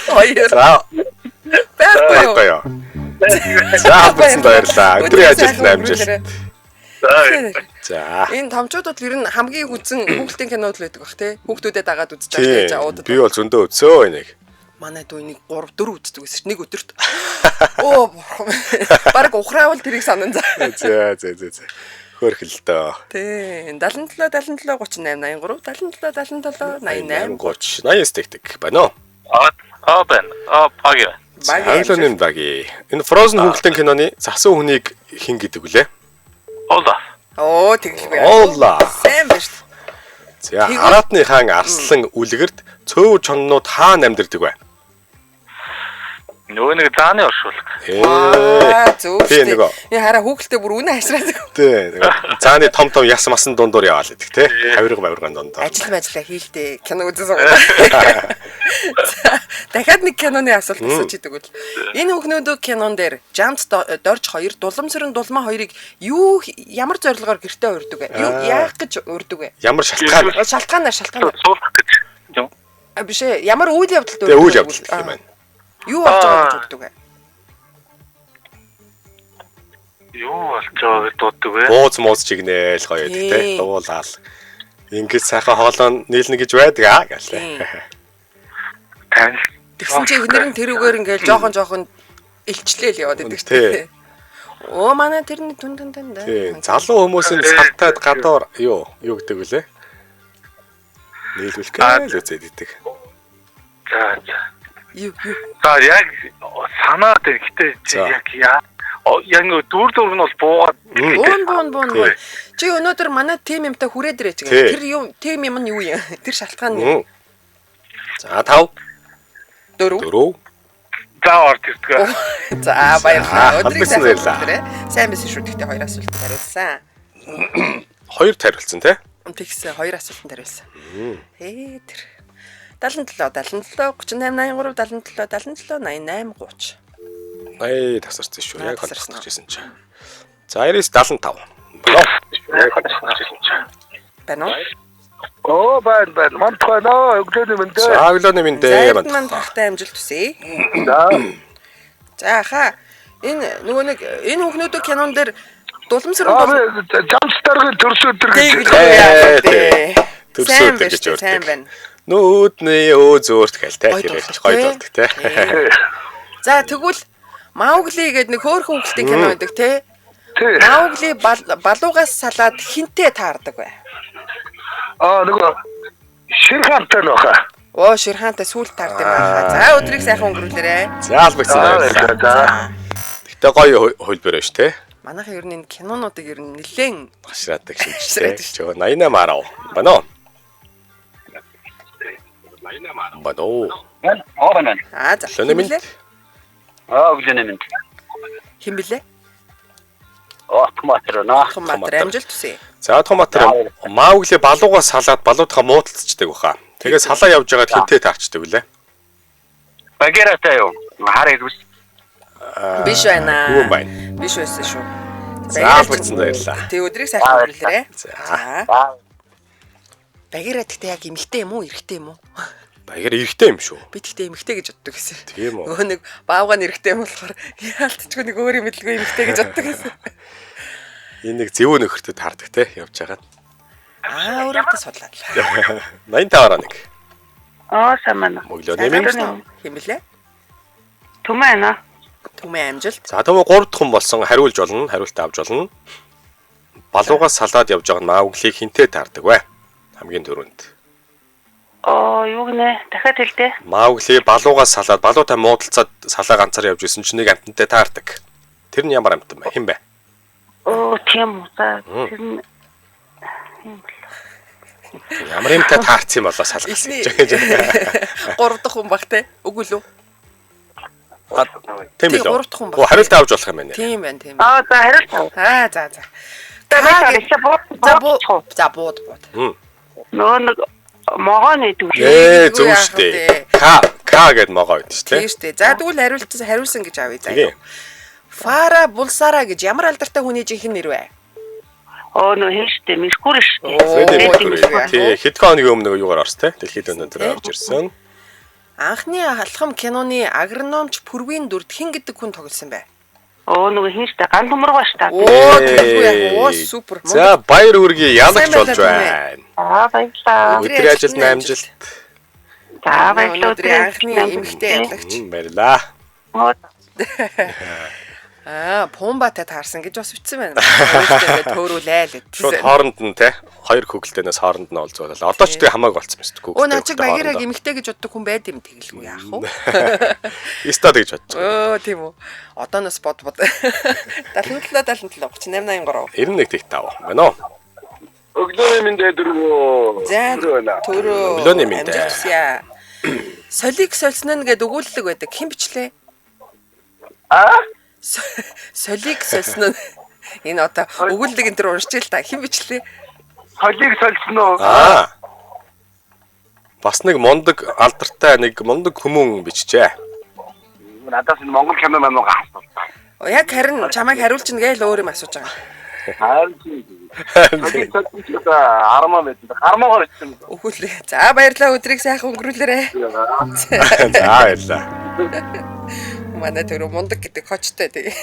Хоёр. Баярлалаа. За бацсан баярлалаа. Өдрийн ажилд амжилт. За. Энэ томчуудад ер нь хамгийн хүзэн хүүхдийн кинод л байдаг бах тий. Хүүхдүүдэд дагаад үзэж байгаа гэж аудад. Би бол зөндөө үзөө энийг. Манай дүү нэг 3 4 үздэг гэсэн чинь нэг өдөрт. Оо баг ухраавал тэрийг санан за. За. Хөрхөл дөө. Тий. 77 77 38 83 77 77 88 30 89 тэгдэг байна уу? байна. Баги. Англианы баги. Энэ Frozen хүүхэлдэйн киноны засан хүнийг хэн гэдэг вүлээ? Оо тэгэлгүй. Сайн байна шүү. За Аратны хаан Арслан үлгэрд цөв чоннууд хаана амьдардаг вэ? Нөгөө нэг зааны оршуулга. Зүг. Тийм нөгөө. Я хараа хүүхэлтэй бүр үнэ хайшраад. Тийм нөгөө. Зааны том яс масан дундуур яваал гэдэг тий. Хавирга дундуур. Ажиллаа хийлдэ кино үзээс байгаа. Дахиад нэг киноны асуулт асууж идэг үл. Энэ хүүхнүүд кинон дээр Жамт Дорж 2 Дулам Дулмаа 2-ыг ямар зорилгоор гэртээ урьдаг вэ? Яах гэж урьдаг вэ? Ямар шалтгаан? Шалтгаанаар. Суулгах гэж. Юм. Биш ээ. Ямар үйл явдалд урьдаг вэ? Үйл явдал юм байна. Юу болж байгаа гэж боддог вэ? Юу болж байгаа гэж боддог вэ? Бууз чигнээл гоё гэдэг те. Дуулаал. Ингээд сайхан хоолоо нийлнэ гэж байдаг гэлээ. Тэгсэн чи эхнэр нь тэрүүгээр ингээд жоохон илчлээл яваад байдаг шүү дээ. Оо манай тэрний түн. Тийм. Залуу хүмүүсийн салтайд гадуур юу гэдэг вүлээ? Нийлүүлэх гэж үзээд идэг. За. Юу. За яг санаад гэхдээ яг дүүр нь бол буугаад буун. Чи өнөөдөр манай тим юмтай хүрээд ирэж байгаа. Тэр юм тим юм нь юу юм? Тэр шалтгаан нь. За 5 4 заа орд ирдэг. За баярлалаа. Өдрийг Албасан баярлалаа. баярлалаа. Сайн байсан шүү. Тэгтээ хоёр асуултанд хариулсан. Хоёрт хариулсан тий. Тэгсэн хоёр асуултанд хариулсан. Тэр 77 38 83 77 77 88 30. Тасарсан шүү. Яг Тасарсан. хандах гэсэн чинь. За 99 75. Боо. Яг хандах гэсэн чинь. Байна уу? Оо байна. Мантхай нөө өглөөний мэндэ. За өглөөний мэндэ Зайд манд. маань тахтай амжилт хүсье. За. За хаа энэ нөгөө нэг энэ хүүхнүүдийн кинон дээр дуламсрал Жамстаргийн төрс өдөр гэж. Төрсөн өдөр гэж сайн өөртөө. байна. Нүүдний өө зөөрт гэл тий. Гойд Тэр болдог, гойд тий. болдог тий. За тэгвэл Маугли гэдэг нэг хөөрхөн хүүхдийн кино байдаг те. Тий. Маугли балуугаас салаад хинтээ таардаг бай. Нөгөө Ширхантай нөхө. Оо Ширхантай сүүл таардаг байхаа. За өдрийг сайхан өнгөрүүлээрэ. За албагцсан баярлалаа. За. Гэтэ гоё хөлбөр байна шүү тий. Манайхан ер нь энэ кинонуудыг ер нь нэлээд Башраадаг Башраадаг шинжтэй. Чөө 88 арав. Бано. Бано. Байна. за Лөнэ минь. Өглөөний мэнд. хин блэ? Томатро. Томатр амжилт хүсье. За Томатр Маугли балуугаас салаад балуудахаа муудалцдаг баха. Тэгээ салаа явж байгаад хинтээ таарчдаг үлээ. Багиратай юу? Хараад үс. Биш байна. Гүн байна. Биш байсан шүү. За албагцсан баярлалаа. Тэг өдрийг сайхан өнгөрүүлээрэ. За. Багира гэхдээ яг эмэгтэй юм уу, эрэгтэй юм уу? Баяр эргэтэй юм шүү. Би тэгтээ эмэгтэй гэж боддог гэсэн. Тийм үү. Нөгөө нэг баавга нэрхтэй юм болохоор яалтчгүй нэг өөр юм хэлгүй эмэгтэй гэж боддог гэсэн. Энэ нэг зэвөө нөхөртөд таардаг те явж байгаад. Өөрөөдөө судлаа. 85-1. Сайн байна. Өглөөний минь. Химэлээ. Түмэн аа. Түмэн амжилт. За төмө 3 дахь хүн болсон хариулж болно, хариулт авч болно. Балуугаас салаад явж байгаа нь Мауглиг хинтээ таардаг бай. Хамгийн түрүүнд. Юу гинэ? Дахиад хэлдэ. Маугли балуугаас салаад балуутай муудалцаад салаа ганцаар явж исэн чинь нэг амтантай таардаг. Тэр нь ямар амтан бэ? Хэн бэ? Тийм үү. За тэр нь Ямар юмтай таарсан юм болоо салгасан гэж. 3 дахь хүн баг те. Үгүй лүү. Тийм Тийм, билүү. 3 дахь хүн баг. Хариулт авч болох юм байна. Тийм байна, тийм. за хариулт. За. За бууд. Нөгөө нэг могооны дүр. Зөв штэ. К гэд могоо байд штэ. Тийм штэ. За тэгвэл хариулсан гэж авъя заа. Тийм. Фара Булсара гэж ямар алдартай хүний жинхэнэ нэр вэ? Нөгөө хинштэй Меркури штэ. Тий, хэдхэн хоногийн өмнө юугаар орс те? Дэлхийд өнөөдөр орж ирсэн. Анхны халхам киноны агрономч Пүрвийн дүрд хэн гэдэг хүн тоглосон бэ? Нөгөө хинштэй ган төмөргөө штэ. Тэггүй яг супер. За баяр үргээ ялагч болж байна. Баярлалаа. Өдрийн ажилд амжилт. За баярлалаа. Өдрийн анхны эмэгтэй ялагч. Баярлаа. Пумбатай таарсан гэж бас үтсэн байна. Өөртөө төөрүүлээ л Шууд гэдсэн. хооронд нь те хоёр хүүхэлдээнээс хооронд нь олзуулаа. Одоо ч тэг хамаагүй болцсон мэт хүүхэлдээ. Өө начиг багираг эмэгтэй гэж боддог хүн байд юм тэгэлгүй яах вэ? Иста гэж бодож байгаа. Тийм үү. Одооноос бод. 77 38 83. 91 тэг 5 байна уу? Өглөөний мэндэ дөрвөө. За төрөө. Өглөөний мэндэ. Солиг сольсон нь гэдэг өгүүлэлэг байдаг. Хэн бичлээ? Солиг сольсон нь энэ одоо өгүүлэлэг энэ төр уншиж л та хэн бичлээ? Холиг сольсон уу? Бас нэг мундаг алдартай нэг мундаг хүмүүн бичжээ. Надаас энэ Монгол кино маань байгаа асуулт. Яг харин чамайг хариулчихна гээл өөр юм асууж байгаа. Холиг сольсон ч армаа байд. Армаагаар ичсэн. Өгүүлээ. За баярлалаа өдрийг сайхан өнгөрүүлээрэ. За баярлаа. Манай төрөө мундаг гэдэг хочтой тэгээ.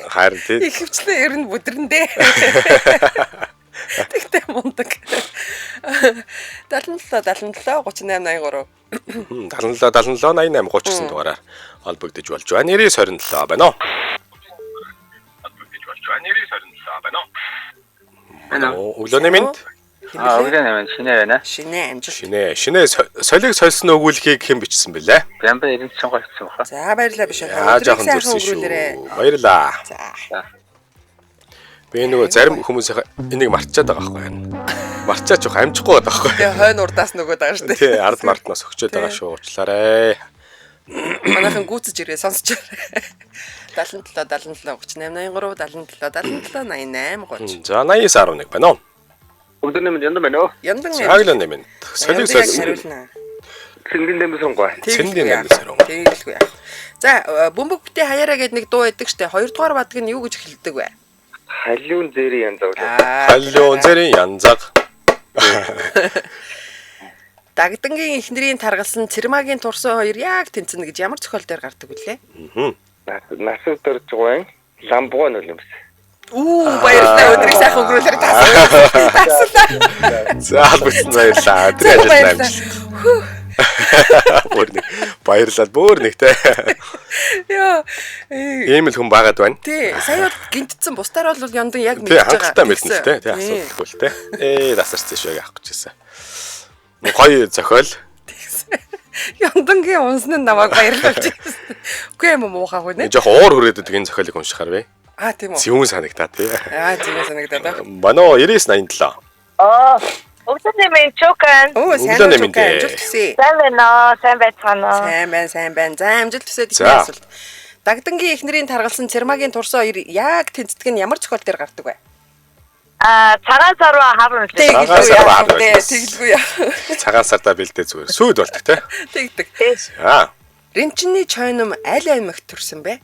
Харин тий. Их хвчлээ ер нь бүдрэндээ. Тэгтээ мундаг. 77 38 83. 77 88 39 дугаараар холбогдож болж байна. 927 байна уу? Өглөөний минь. Өглөөний мэнд шинэ байна. Шинэ амжилт. Шинэ солиг сольсон өгүүлгийг хэн бичсэн бэлээ? Бямба 99 гойцсон баха. За баярлалаа биш. Жоохон зурсан шүү. Баярлаа. За. Би нөгөө зарим хүмүүсийн энийг марчаад байгаа байхгүй. Марчаач жоох амжихгүй байгаа байхгүй. Тэгээ хойно урдаас нөгөөд байгаа шүү дээ. Тий, ард мартнаас өгчөөд байгаа шүү. Уучлаарай. Манайхан гүйцэж ирээ сонсч. 77 77 38 83 77 77 88 30. За 89.1 байна уу? Өглөө нэмэнд янда байна уу? Яндан Цаглаа нэмэн. Солиг солисон. хариулна. Цэнгэн дэмсэнггүй. Цэндийн нэмсэрэн. Тэгэлгүй яах. За бөмбөг битээ хаяараа гэдэг нэг дуу байдаг штэ. Хоёрдугаар бадаг нь юу гэж хэлдэг вэ? Халиун зэрийн янз бүр. Халиун зэрийн янзаг. Дагдангийн эхнэрийн таргалсан Цэрмаагийн турсан хоёр яг тэнцэнэ гэж ямар зохиол дээр гардаг вүлээ? Насуу дөрж байгаа ламбуга нулимс. Баярлалаа. Өдрийг сайхан өнгөрүүлээрэй. Таслаа. За албацсан баярлаа. Өдрийн ажил амжилт. Баярлалаа. Бүр нэгтэй. Яа. Ийм л хүн байгаад байна. Тий, сая гинтцэн бусдаар бол яндан яг Тий, хангалттай мэднэ л тий, асуудалгүй л тий. Дасарч шүү яах гэж байсан. Гоё зохиол. Яндангийн унсан нь намайг баярлуулж байсан. Үгүй юм муухай хүн ээ. Жохо уур хүрээд энэ зохиолыг уншихаар бай. Тийм үү. Зүүн санагтаа тий. Тийм санагдаад. Мано 9987. Өглөө нэмэн чукан. Өглөө нэмэн дээ. Амжилт хүсье. Сайн байна уу? Сайн байцгаана уу? Сайн байна. За амжилт хүсье ихний асуулт. Дагдангийн эхнэрийн таргалсан Цэрмаагийн турсан хоёр яг тэнцдэг нь ямар зохиол дээр гардаг вэ? Цагаан сарва хаврын Цагаан сарва хаврын. Тэгэлгүй яа. Цагаан сартаа бэлдээ зүгээр. Сүйд болдог тий. Тэгдэг. За. Ринчний чойном аль аймагт төрсөн бэ?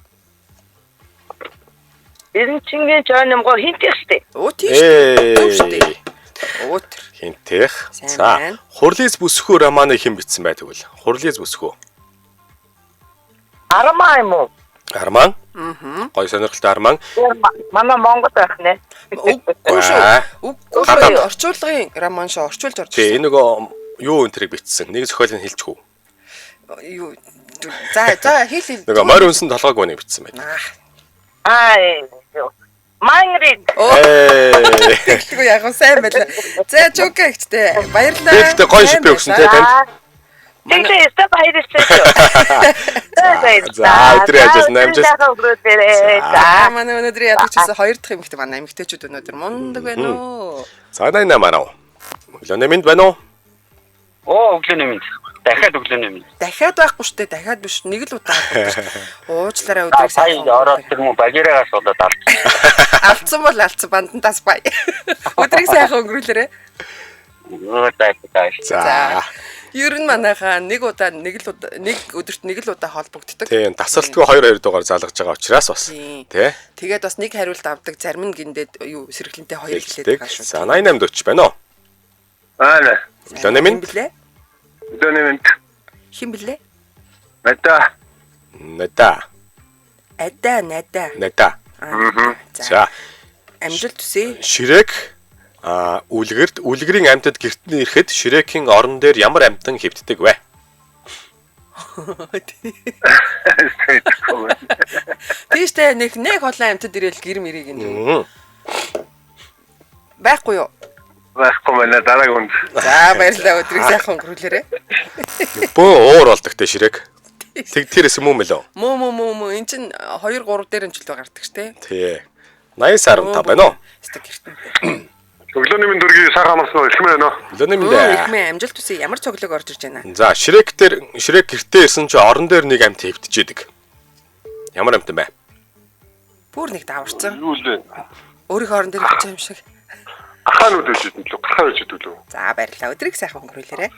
Эренчингийн жойномгоо хинтэх штэ. Тийш. Өтөр. Хинтэх. За. Хурлиз бүсгүү романы хэн бичсэн бай тэгвэл? Хурлиз бүсгүү. Армаа юм уу? Арман. Гоё сонирхолтой Арман. Манай Монгол байх нэ. Үгүй шүү. Орчуулгын роман шүү. Орчуулж орж ирсэн. Тий, энэ нөгөө юу энтрийг бичсэн. Нэг зохиолыг хэлчихв. Юу. За хэл. Нөгөө морь үнсэн толгойг өнийг бичсэн байна. Майнрид. Тэгэлгүй яг сайн байлаа. За чука ихтэй. Баярлалаа. Тэгтээ гоё шипэ өгсөн тий танд. Тэгтээ өстө баярлалаа. За өдрийн ажил амжилт. За манай өнөөдрийн ядагчсан хоёр дахь эмэгтэй манай эмэгтэйчүүд өнөөдөр мундаг байна уу? За 88 манай. Өглөө нэмэнд байна уу? Өглөө нэмэнд. Дахиад өглөө нэмэнд. Дахиад байхгүй шүү дээ. Дахиад биш. Нэг л удаа авдаг. Уучлаарай өдрийг сайн ороод тэр юм багираагаас болоод алдсан бол алдсан бандантаас бай. Өдрийг сайхан өнгөрүүлээрэй. За. Ер нь манайхаа нэг өдөрт нэг л удаа холбогддог. Тийм, тасралтгүй 2 дугаар залгаж байгаа учраас бас тий. Тэгээд бас нэг хариулт авдаг, зарим нь гиндээд юу сэргэлэнтэй хоёр хэлээд байгаа шүү. За 8840 байна уу? Өглөө нэмэнд. Өглөө нэмэнд. Хин блэ? Надаа. За. Амжилт хүсье. Ширэк үлгэрийн амьтад гэртний ирэхэд Ширэкийн орон дээр ямар амьтан хэвддэг вэ? Тийштэй нэг олон амьтад ирээл гэр мэрийг нь. Байхгүй юу? Байхгүй мэнэ дараагийн хүнд. За баярлалаа өдрийг сайхан өнгөрүүлээрэй. Бөө уур болдог те Ширэк. Тэрээс юм уу мөлөө? Мөө эн чин 2 3 дээр нь ч л гардаг штэ. Тий. 80.5 байна уу? Өглөө нэмэн дөргийн сар хамарсан уу? Ихмээ байна уу? Өглөө нэмэн дээ. Ихмээ амжилт хүсье. Ямар цоглог орж ирж байна? За Ширэк гэртээ ирсэн чи орон дээр нэг амьт хэвдчихэдэг. Ямар амьтан бэ? Бүр нэг даварцсан. Юу л вэ? Өөрийнхөө орон дээр хэвдэж юм шиг. Ахаанууд гэж хэлдэг лөө. Гахаа гэж хэлдэг лөө. За баярлалаа. Өдрийг сайхан өнгөрүүлээрэй.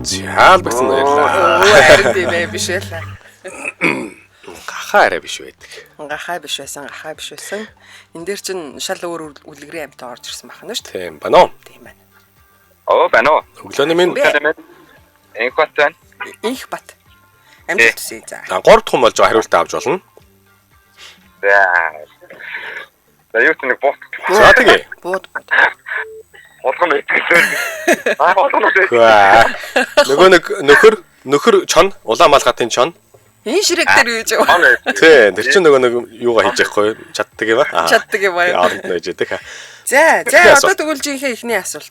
Заал басан баярлалаа. Харин тийм ээ биш ээ. Гахаа арай биш байдаг. Гахаа биш байсан. Энд дээр чин шал өөр үлгэрийн амьтан орж ирсэн байна шүү дээ. Тийм байна уу? Тийм байна. Байна уу? Өглөө нэмэн. Энх бат байна. Инх бат. Амжилт хүсье. За 3 дахь хүн болж хариултаа авч болно. За юу ч нэг бот. За тэгээ. Бууд. Болгоно итгэсэн. Болгоно. Нөгөө нөхөр чон улаан малгатын чон. Энэ Ширэк дээр юу гэж вэ? Тий, тэр чинь нөгөө юугаа хийж яахгүй чаддаг юм аа. Чаддаг юм аа. Оронд нэж яадаг. За одоо тэгүүлжийнхээ ихний асуулт.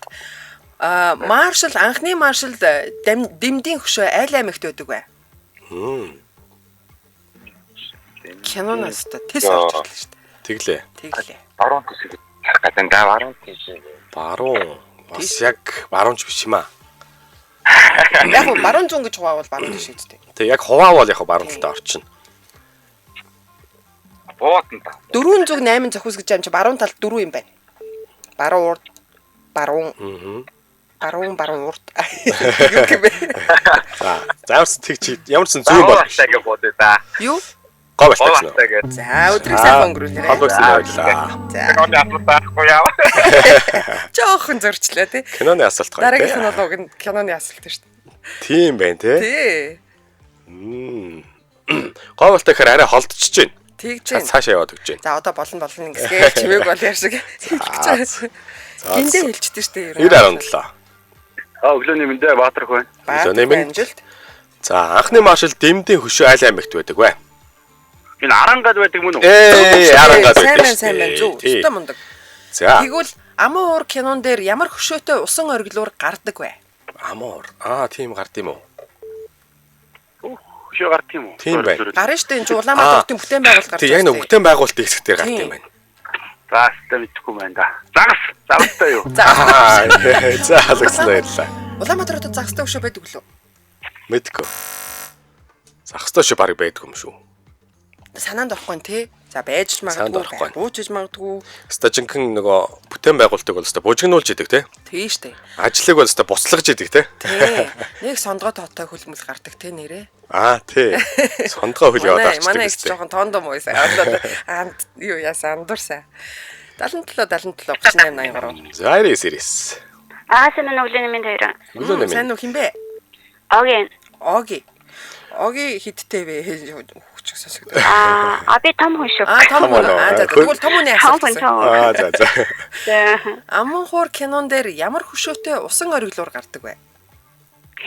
Анхны маршал дэмдийн хөшөө аль аймагт байдаг вэ? Киноноос тэс орж ирлээ шүү дээ. Тэглээ. Баруун төсөв гадаа баруун тийш. Баруун. Бас яг баруунч биш юм аа. Яг баруун зүүн гэж хуваавал баруун тийш үстэй. Тэг яг хуваавал яг баруун талд орчин. Боотон та. 408 зохиус гэж юм чи баруун талд 4 юм байна. Баруун урд баруун. Баруун урд. Юу гэмэ? Зааварс тэг чи ямар ч зүүн бол. Говьтайг бодё да. Юу? Говьтайг. За өдрийг сайхан өнгөрүүлээрэй. Холбогдсон байлаа. За Киноны асуулт байхгүй яа. жоохон зөрчлөө тий. Киноны асуулт гоё. Дараагийнх нь бол киноны асуулт шүү дээ. Тийм байна те. Тий. Говьтай гэхээр арай холдчихж байна. Тэгж байна. Цаашаа яваад өгч байна. За одоо болно ингэсгээ чимээг бол яар шиг хэлчихэж байна. Гиндээ хэлчихдээ шүү дээ. 9.17. Өглөөний мэндэ Баатар хүн. Өглөөний мэнд. амжилт. За анхны маршал Дэмдийн хөшөө айл аймагт байдаг вэ? Энэ Арангад байдаг мөн үү? Арангад байдаг. Сайн байна зүг. Өстө мундаг. За. Тэгвэл Аман уур кинон дээр ямар хөшөөтэй усан ориглуур гардаг вэ? Амуур. Тийм гард юм уу? Хөшөө гарт юм уу? Тийм байна. Гарна шүү дээ. Энэ Улаанбаатар хотын бүтээн байгуулалт гардаг. Тэг яг нэг бүтээн байгуулалтын хэсэг дээр гард юм байна. За хэвээ мэдхгүй байна да. Загастай юу? За халагчлаа ярьлаа. Улаанбаатар хотод загстай хөшөө байдаг лөө. Мэдгүй. Захстай шүү баг байдаг юм шүү. Санаанд орохгүй нь тий. За байж ч Санаанд магадгүй, орохгүй. буучж магадгүй. Стажинхэн нөгөө бүтээн байгуулалтыг бол өстой бужигнуулж идэг те. Тий штэ. Ажлыг бол өстой буцлагж идэг те. Тий. Нэг сондгоо тоотой хөлмөл гардаг те нэрээ. Тий. Сондгоо хөл яваад авчдаг. Манай их жоохон тоондом уу сайн. Одоо юу яасан андуурсан. 77 38 83. За 99. Сайн өглөөний минь хоёроо. Өглөөний Сайн минь. уу хинбэ? Огийн. Оги хиттэй вэ? Хүч сонсогдоо. Би том хүн шүү. Том хүн. За тэгвэл том хүний асуулт. За. Аман хуур кинон дээр ямар хөшөөтэй усан ориглуур гардаг вэ?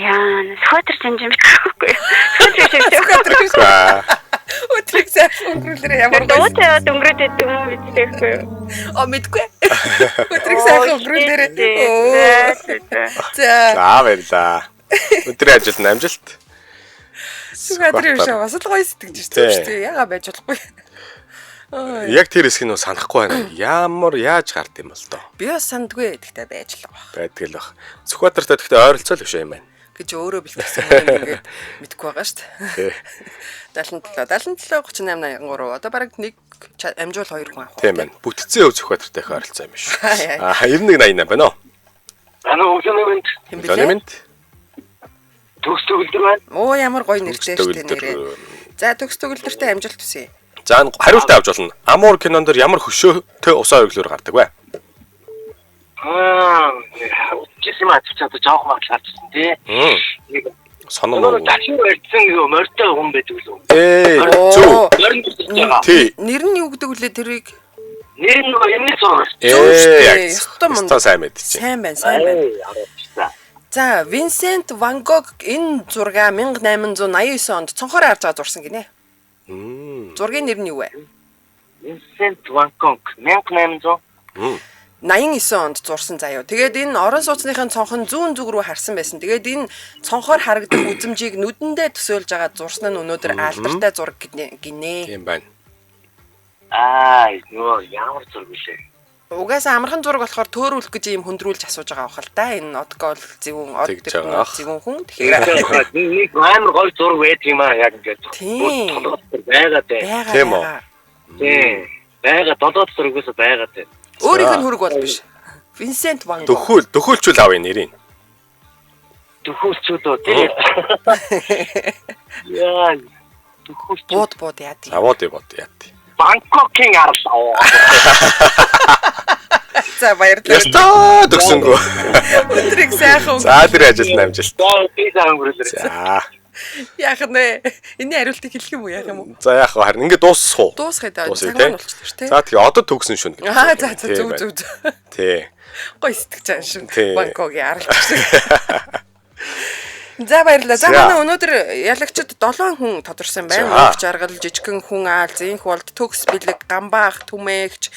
Яа, схотер жинжим байхгүй. Схотер шүү. За. Өтрийг сайхан өнгөрүүлээрээ ямар гоё. Дуутай өнгөрөөд идэв юм бидтэйхгүй. Мэдгүй. Өтрийг сайхан өнгөрүүлээрээ. За. За баярлаа. Өдрийн ажилд амжилт. Сүгадрийн шаа бас л гоё сэтгэж шүү дээ. Ягаа байж болохгүй. Яг тэр хэсгийг нөө санахгүй байна. Ямар яаж гард юм бол доо. Би бас сандгүй гэхдээ байж л байгаа. Байдаг л баг. Сүхбаатартай гэхдээ ойролцоо л биш юм байна. Гэж өөрөө бэлтгэсэн юм ингээд мэдгүй байгаа шүү дээ. 77 38 83 одоо бараг нэг амжуул 2 хүн авах. Тийм байна. Бүтцэн өв Сүхбаатартай их ойролцоо юм биш. 9188 байна уу? Өглөөний мэнд. Төгс төгөлдөр байна. Оо ямар гоё нэртэй шүү дээ нэрээ. За төгс төгөлдөртэй амжилт хүсье. За хариултаа авч болно. Амуур кинон дээр ямар хөшөөтэй усаа ориглоор гардаг вэ? Жисэм ачаад жоохон маглаарчсан тий. Соноо. Дахин ярьсан морьтой хүн байдаг л үү? Зөв. Тий. Нэр нь юу гэдэг вүлээ тэрийг? Нэр нь юмны зураг. Ястаа сайн мэд чи. Сайн байна. За, Винсент Ван Гог энэ зураг 1889 онд цонхоор харж байгаа зурсан гинэ. Зургийн нэр нь юу вэ? Винсент Ван Гог 1800 89 онд зурсан заяа. Тэгээд энэ орон сууцныхын цонхон зүүн зүг рүү харсан байсан. Тэгээд энэ цонхоор харагдах үзмжийг нүдэндээ төсөөлж байгаа зурсан нь өнөөдөр алдартай зураг гинэ. Тийм байна. Нөө ямар зураг вэ? Угаасаа амархан зураг болохоор төөрүүлэх гэж юм хөндрүүлж асууж байгаа бахал та. Энэ одгол зөвүүн зөвүүн хүн. Тэгэхээр нэг амар гоё зураг байдаг юм аа яг ингээд. Тийм. Байгаад байна. Тийм үү? Тийм. Байгаад долоод зурагаас байгаад байна. Өөрийнх нь хүрэг бол биш. Винсент Ван Гог. Дөхөөлчүүл авъя нэрийг. Дөхөөлчүүд үү тийм. Яа. Дөхөөлч. Бод яа тий. Аваад яа тий. Бангкокийн арлаа. За баярлалаа. Ястаа төгсөнгөө. Өдрийг сайхан. За тэр ажил намжилт. Би сайн өнгөрүүлээ. За. Яах нэ? Эний хариултыг хэлэх юм уу яах юм уу? За яах вэ? Харин ингээд дуусах уу? Дуусгая даа. Цагаан болчихсон шүү, тий. За тэгээ одоо төгсөн шүн гэж. За зүг. Тий. Гой сэтгэж байгаа шүү. Бангкокийн аралж шиг. За баярлалаа. За манай өнөөдөр ялагчид 7 хүн тодорсон байна. Мөнх жаргал, жижигхэн хүн аал, зинх болд, төгс бэлэг, гамбаах, түмээгч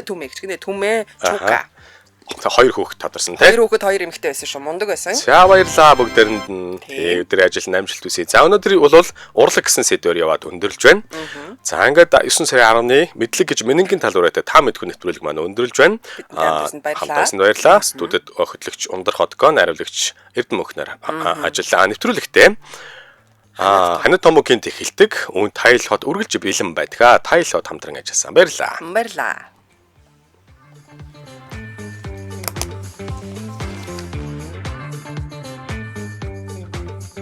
гинэ, түмээ, чука. 2 хүүхэд тодорсон тий. 2 хүүхэд 2 эмэгтэй байсан шүү. Мундаг байсан. За баярлалаа бүгдээрэнд нь. Өдрийн ажил намжилт хүсье. За өнөөдөр бол урлаг гэсэн сэдвээр яваад өндөрлж байна. За ингээд 9 сарын 10-ны мэдлэг гэж менингийн талбартай та мэдгүй нэвтрүүлэг маань өндөрлж байна. Хамтаасан баярлалаа. Студид хөтлөгч Ундар Хотгоо, найруулагч Эрдэнэ Мөнхнөр ажиллаа. Нэвтрүүлэгтээ Ханад томогийн тэхэлдэг өн тайл хот үргэлж бэлэн байдаг. Тайл хот хамтран ажилласан. Баярлаа. Баярлаа.